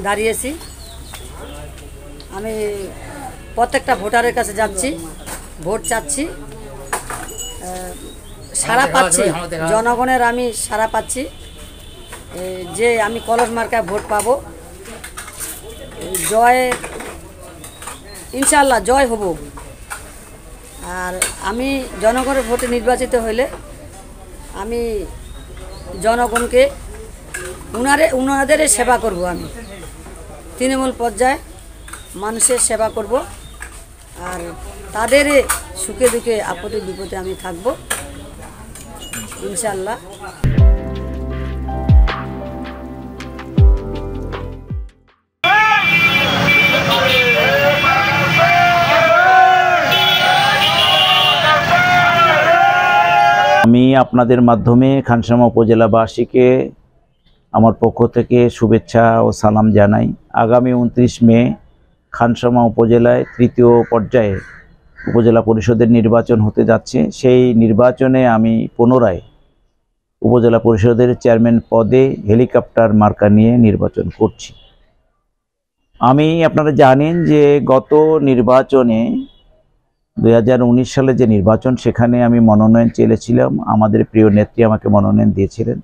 দাঁড়িয়েছি আমি প্রত্যেকটা ভোটারের কাছে যাচ্ছি, ভোট চাচ্ছি, সাড়া পাচ্ছি জনগণের, আমি সাড়া পাচ্ছি যে আমি কলস মার্কায় ভোট পাবো, জয় ইনশাআল্লাহ জয় হব। আর আমি জনগণের ভোটে নির্বাচিত হইলে আমি জনগণকে উনাদের সেবা করব, আমি তৃণমূল পর্যায়ে মানুষের সেবা করব, আর তাদের সুখে দুঃখে আপদে বিপদে আমি থাকব ইনশাআল্লাহ। আমি আপনাদের মাধ্যমে খানসামা উপজেলাবাসীকে আমার পক্ষ থেকে শুভেচ্ছা ও সালাম জানাই। আগামী 29 মে খানসামা উপজেলায় তৃতীয় পর্যায়ে উপজেলা পরিষদের নির্বাচন হতে যাচ্ছে। সেই নির্বাচনে আমি পুনরায় উপজেলা পরিষদের চেয়ারম্যান পদে হেলিকপ্টার মার্কা নিয়ে নির্বাচন করছি। আপনারা জানেন যে গত নির্বাচনে 2019 সালে যে নির্বাচন, সেখানে আমি মনোনয়ন চেয়েছিলাম, আমাদের প্রিয় নেত্রী আমাকে মনোনয়ন দিয়েছিলেন,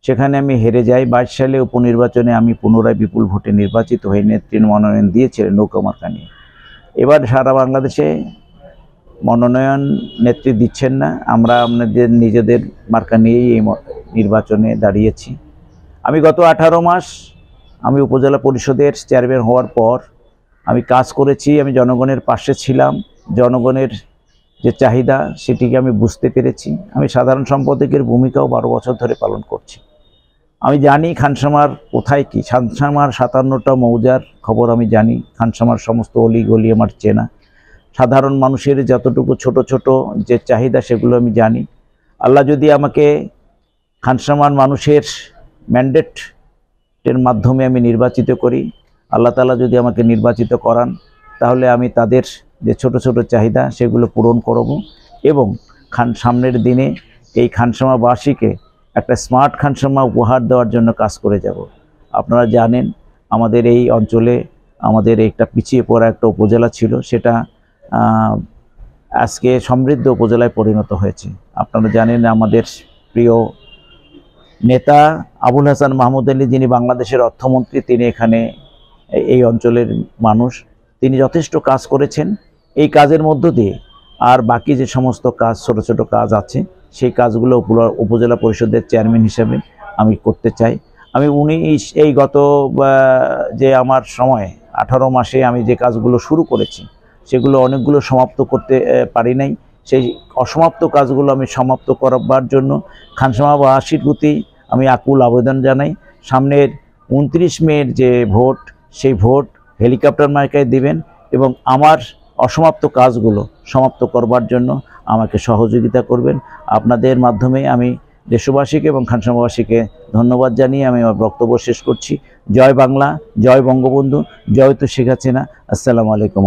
সেখানে আমি হেরে যাই। 22 সালে উপনির্বাচনে আমি পুনরায় বিপুল ভোটে নির্বাচিত হয়ে নেত্রীর মনোনয়ন দিয়েছিলেন নৌকা মার্কা নিয়ে। এবার সারা বাংলাদেশে মনোনয়ন নেত্রী দিচ্ছেন না, আমরা আমাদের নিজেদের মার্কা নিয়েই এই নির্বাচনে দাঁড়িয়েছি। আমি গত 18 মাস আমি উপজেলা পরিষদের চেয়ারম্যান হওয়ার পর আমি কাজ করেছি, আমি জনগণের পাশে ছিলাম, জনগণের যে চাহিদা সেটিকে আমি বুঝতে পেরেছি। আমি সাধারণ সম্পাদকের ভূমিকাও 12 বছর ধরে পালন করছি। আমি জানি খানসামার কোথায় কি, খানসামার 57টা মৌজার খবর আমি জানি, খানসামার সমস্ত অলি গলি আমার চেনা, সাধারণ মানুষের যতটুকু ছোট ছোট যে চাহিদা সেগুলো আমি জানি। আল্লাহ যদি আমাকে খানসামার মানুষের ম্যান্ডেটের মাধ্যমে আমি নির্বাচিত করি, আল্লাহ তাআলা যদি আমাকে নির্বাচিত করান, তাহলে আমি তাদের যে ছোট ছোট চাহিদা সেগুলো পূরণ করব এবং সামনের দিনে এই খানসামাবাসীকে একটা স্মার্ট খানসামা উপহার দেওয়ার জন্য কাজ করে যাব। আপনারা জানেন আমাদের এই অঞ্চলে আমাদের একটা পিছিয়ে পড়া একটা উপজেলা ছিল, সেটা আজকে সমৃদ্ধ উপজেলায় পরিণত হয়েছে। আপনারা জানেন আমাদের প্রিয় নেতা আবুল হাসান মাহমুদ আলী, যিনি বাংলাদেশের অর্থমন্ত্রী, তিনি এখানে এই অঞ্চলের মানুষ, তিনি যথেষ্ট কাজ করেছেন। এই কাজের মধ্য দিয়ে আর বাকি যে সমস্ত কাজ, ছোট ছোট কাজ আছে, সেই কাজগুলো উপজেলা পরিষদের চেয়ারম্যান হিসেবে আমি করতে চাই। আমি এই গত যে আমার সময় 18 মাসে আমি যে কাজগুলো শুরু করেছি সেগুলো অনেকগুলো সমাপ্ত করতে পারি নাই। সেই অসমাপ্ত কাজগুলো আমি সমাপ্ত করবার জন্য খানসামাবাসীর প্রতি আমি আকুল আবেদন জানাই। সামনের 29 মের যে ভোট, সেই ভোট হেলিকপ্টার মার্কায় দিবেন এবং আমার অসমাপ্ত কাজগুলো সমাপ্ত করবার জন্য আমাকে সহযোগিতা করবেন। আপনাদের মাধ্যমে আমি দেশবাসীকে এবং খানসামাবাসীকে ধন্যবাদ জানিয়ে আমি আমার বক্তব্য শেষ করছি। জয় বাংলা, জয় বঙ্গবন্ধু, জয় তো শেখ হাসিনা। আসসালামু আলাইকুম।